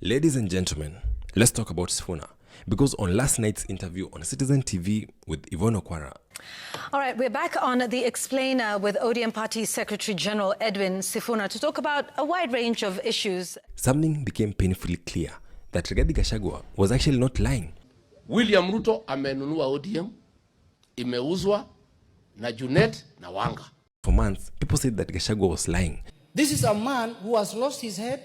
Ladies and gentlemen, let's talk about Sifuna, because on last night's interview on Citizen TV with Yvonne Okwara. All right, we're back on The Explainer with ODM Party Secretary General Edwin Sifuna to talk about a wide range of issues. Something became painfully clear, that Rigathi Gachagua was actually not lying. William Ruto amenunua ODM, imeuzwa na Junet na Wanga. For months, people said that Gachagua was lying. This is a man who has lost his head.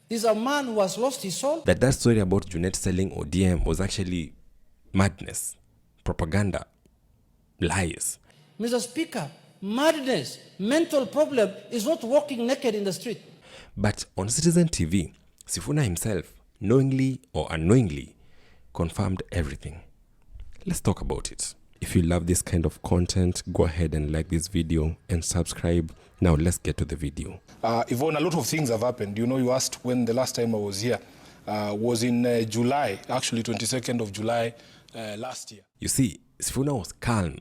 This is a man who has lost his soul. That story about Junet selling ODM was actually madness, propaganda, lies. Mr. Speaker, madness, mental problem is not walking naked in the street. But on Citizen TV, Sifuna himself, knowingly or unknowingly, confirmed everything. Let's talk about it. If you love this kind of content, go ahead and like this video and subscribe. Now let's get to the video. Yvonne, a lot of things have happened. You know, you asked when the last time I was here was in July, actually 22nd of July last year. You see, Sifuna was calm,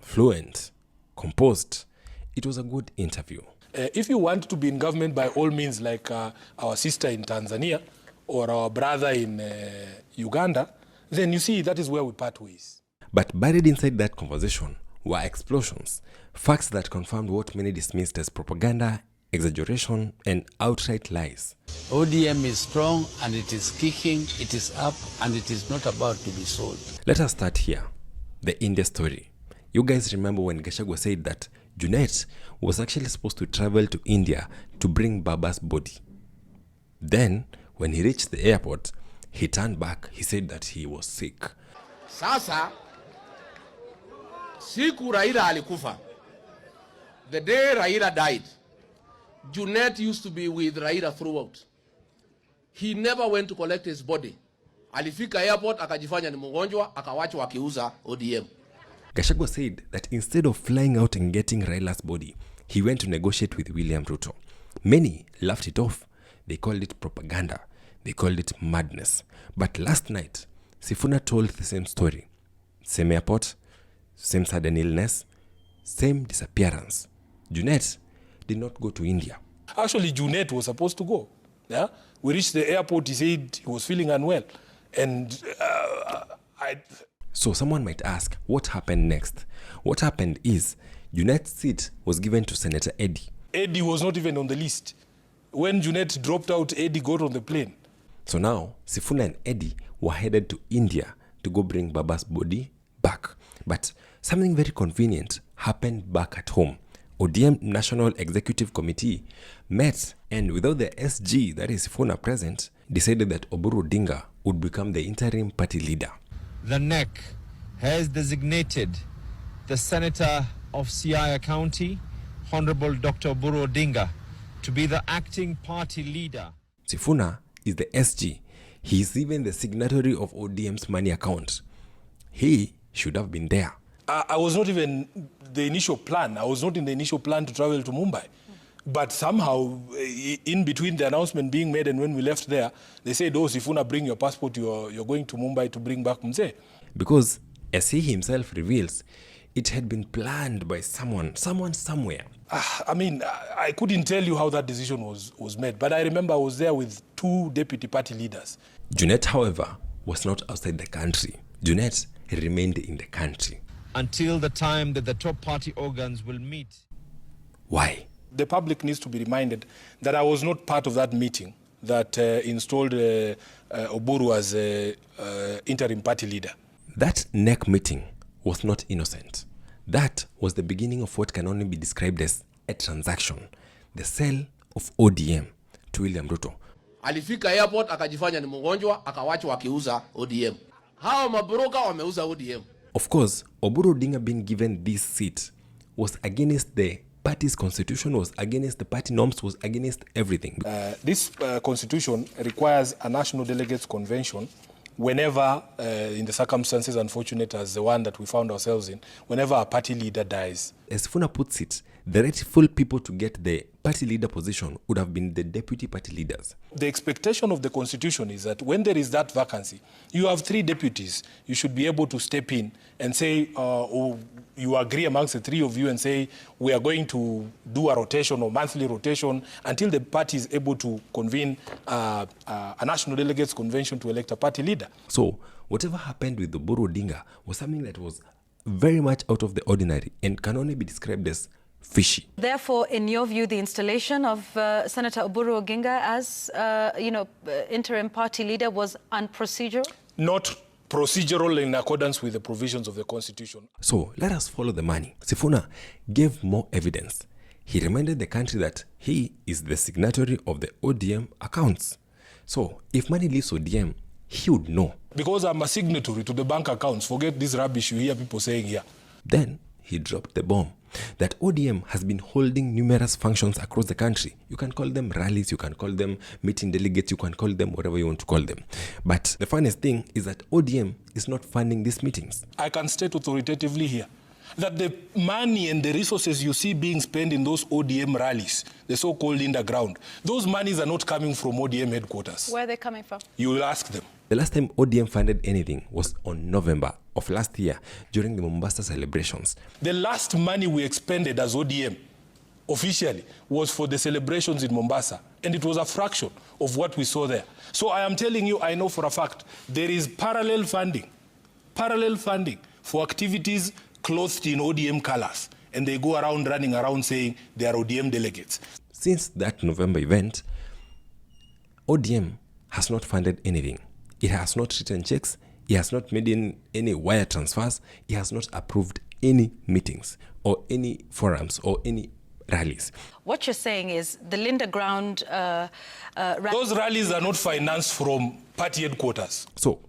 fluent, composed. It was a good interview. If you want to be in government, by all means, like our sister in Tanzania or our brother in Uganda, then you see that is where we part ways. But buried inside that conversation were explosions, facts that confirmed what many dismissed as propaganda, exaggeration, and outright lies. ODM is strong and it is kicking, it is up, and it is not about to be sold. Let us start here. The India story. You guys remember when Gachagua said that Junet was actually supposed to travel to India to bring Baba's body. Then, when he reached the airport, he turned back. He said that he was sick. Sasa, siku Raila alikufa. The day Raila died, Junet used to be with Raila throughout. He never went to collect his body. Alifika airport, akajifanya ni mgonjwa, akawachwa akiuza ODM. Gachagua said that instead of flying out and getting Raila's body, he went to negotiate with William Ruto. Many laughed it off. They called it propaganda. They called it madness. But last night, Sifuna told the same story. Same airport, same sudden illness, same disappearance. Junet did not go to India. Actually, Junet was supposed to go. Yeah? We reached the airport, he said he was feeling unwell. And So someone might ask, what happened next? What happened is, Junet's seat was given to Senator Eddie. Eddie was not even on the list. When Junet dropped out, Eddie got on the plane. So now, Sifuna and Eddie were headed to India to go bring Baba's body back. But something very convenient happened back at home. ODM National Executive Committee met, and without the SG, that is Sifuna, present, decided that Oburu Odinga would become the interim party leader. The NEC has designated the Senator of Siaya County, Honorable Dr. Oburu Odinga, to be the acting party leader. Sifuna is the SG. He is even the signatory of ODM's money account. He should have been there. I was not even the initial plan. I was not in the initial plan to travel to Mumbai. But somehow, in between the announcement being made and when we left there, they said, oh, Sifuna, bring your passport. You're going to Mumbai to bring back Mzee. Because, as he himself reveals, it had been planned by someone somewhere. I mean, I couldn't tell you how that decision was made. But I remember I was there with 2 deputy party leaders. Junet, however, was not outside the country. Junet remained in the country. Until the time that the top party organs will meet. Why? The public needs to be reminded that I was not part of that meeting that installed Oburu as interim party leader. That NEC meeting was not innocent. That was the beginning of what can only be described as a transaction. The sale of ODM to William Ruto. Alifika airport, akajifanya ni mgonjwa, akawachwa akiuza ODM. Hao mabroka wameuza ODM. Of course, Oburu Odinga being given this seat was against the party's constitution, was against the party norms, was against everything. This constitution requires a national delegates convention whenever, in the circumstances unfortunate as the one that we found ourselves in, whenever a party leader dies. As Sifuna puts it, the rightful people to get the party leader position would have been the deputy party leaders. The expectation of the constitution is that when there is that vacancy, you have 3 deputies. You should be able to step in and say, you agree amongst the 3 of you and say, we are going to do a rotation or monthly rotation until the party is able to convene a national delegates convention to elect a party leader. So whatever happened with the Oburu Odinga was something that was very much out of the ordinary and can only be described as fishy. Therefore, in your view, the installation of Senator Oburu Oginga as, interim party leader was unprocedural? Not procedural in accordance with the provisions of the Constitution. So let us follow the money. Sifuna gave more evidence. He reminded the country that he is the signatory of the ODM accounts. So if money leaves ODM, he would know. Because I'm a signatory to the bank accounts, forget this rubbish you hear people saying here. Then he dropped the bomb that ODM has been holding numerous functions across the country. You can call them rallies, you can call them meeting delegates, you can call them whatever you want to call them. But the funniest thing is that ODM is not funding these meetings. I can state authoritatively here that the money and the resources you see being spent in those ODM rallies, the so-called underground, those monies are not coming from ODM headquarters. Where are they coming from? You will ask them. The last time ODM funded anything was on November of last year during the Mombasa celebrations. The last money we expended as ODM officially was for the celebrations in Mombasa, and it was a fraction of what we saw there. So I am telling you, I know for a fact, there is parallel funding for activities clothed in ODM colors, and they go around running around saying they are ODM delegates. Since that November event, ODM has not funded anything. It has not written checks. It has not made any wire transfers. It has not approved any meetings or any forums or any rallies. What you're saying is the Linda Ground... Those rallies are not financed from party headquarters. So,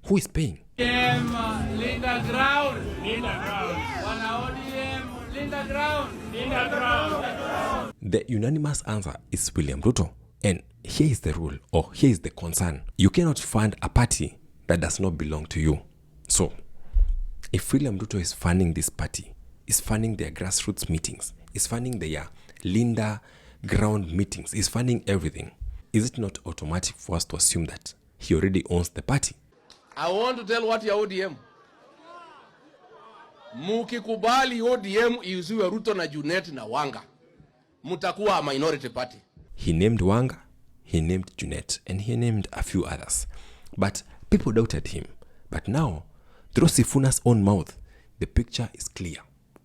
who is paying? Linda Ground. ODM, Linda Ground. The unanimous answer is William Ruto. And here is the rule, or here is the concern. You cannot fund a party that does not belong to you. So, if William Ruto is funding this party, is funding their grassroots meetings, is funding their Linda Ground meetings, is funding everything, is it not automatic for us to assume that he already owns the party? I want to tell what your ODM. Mukikubali ODM iuziwe Ruto na Junet na Wanga, mutakuwa a minority party. He named Wanga, he named Junet, and he named a few others. But people doubted him. But now, through Sifuna's own mouth, the picture is clear.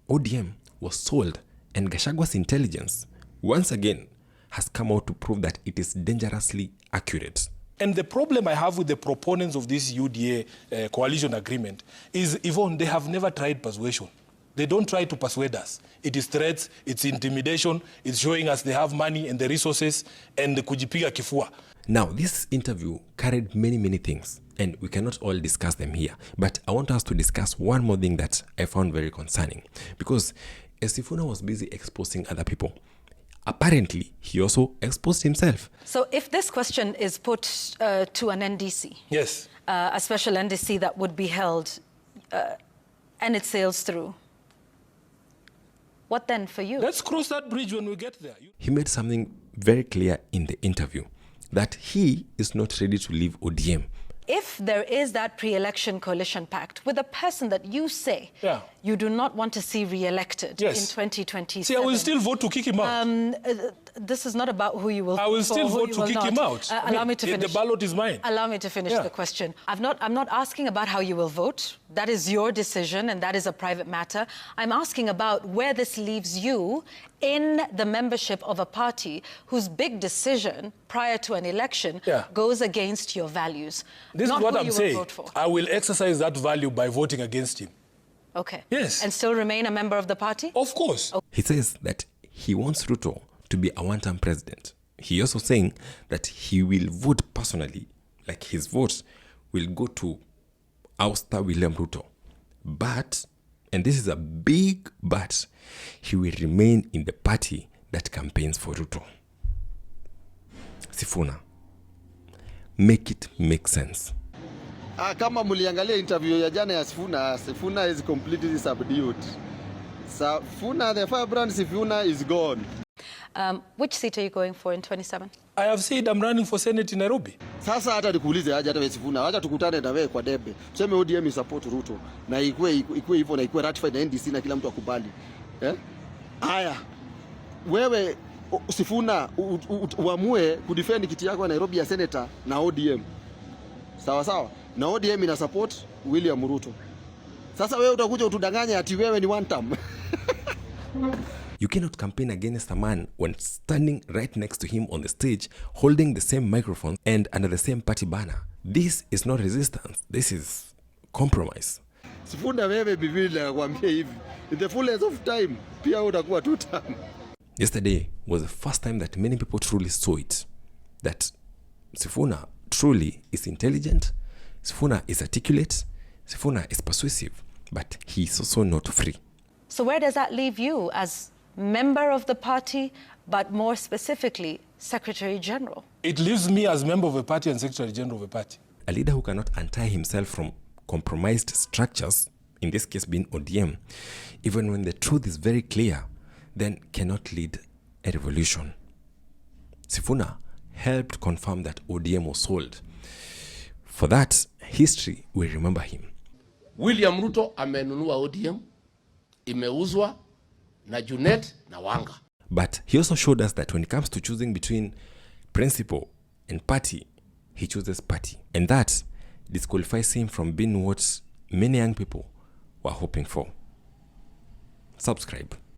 ODM was sold, and Gachagwa's intelligence, once again, has come out to prove that it is dangerously accurate. And the problem I have with the proponents of this UDA coalition agreement is, Yvonne, they have never tried persuasion. They don't try to persuade us. It is threats, it's intimidation, it's showing us they have money and the resources, and the kujipiga kifua. Now, this interview carried many things, and we cannot all discuss them here. But I want us to discuss one more thing that I found very concerning. Because as Sifuna was busy exposing other people, apparently he also exposed himself. So if this question is put to an NDC, yes, a special NDC that would be held, and it sails through, what then for you? Let's cross that bridge when we get there. He made something very clear in the interview, that he is not ready to leave ODM. If there is that pre-election coalition pact with a person that you say you do not want to see re-elected in 2027. See, I will still vote to kick him out. This is not about who you will vote for. I will still vote to kick him out. Allow me to finish. The ballot is mine. Allow me to finish the question. I'm not asking about how you will vote. That is your decision, and that is a private matter. I'm asking about where this leaves you in the membership of a party whose big decision prior to an election goes against your values. This not is what who I'm you saying. will vote for. I will exercise that value by voting against him. Okay. Yes. And still remain a member of the party? Of course. Okay. He says that he wants Ruto to be a one-term president. He also saying that he will vote personally, like his vote will go to ouster William Ruto. But, and this is a big but, he will remain in the party that campaigns for Ruto. Sifuna, make it make sense. Kama muliangalia interview ya jana ya Sifuna, Sifuna is completely subdued. Sifuna, the firebrand Sifuna is gone. Which seat are you going for in 27? I have said I'm running for Senate in Nairobi. Sasa hata nikuulize aje hata wewe Sifuna, acha tukutane na wewe kwa debe. Tuseme ODM support Ruto na ikue hivyo na ikue ratified na NDC na kila mtu akubali. Haya. Wewe Sifuna uamue kudefend kiti yako Nairobi ya senator na ODM. Sawa sawa. Na ODM ina support William Ruto. Sasa wewe utakuja utudanganya ati wewe ni one term. You cannot campaign against a man when standing right next to him on the stage, holding the same microphone and under the same party banner. This is not resistance. This is compromise. Sifuna wewe Biblia nakwambia hivi. In the fullness of time, pia utakuwa two term. Yesterday was the first time that many people truly saw it. That Sifuna truly is intelligent, Sifuna is articulate, Sifuna is persuasive, but he is also not free. So where does that leave you as member of the party, but more specifically, Secretary General? It leaves me as member of a party and Secretary General of a party. A leader who cannot untie himself from compromised structures, in this case being ODM, even when the truth is very clear, then cannot lead a revolution. Sifuna helped confirm that ODM was sold. For that, history will remember him. William Ruto amenunua ODM, imeuzwa na Junet na Wanga. But he also showed us that when it comes to choosing between principle and party, he chooses party. And that disqualifies him from being what many young people were hoping for. Subscribe.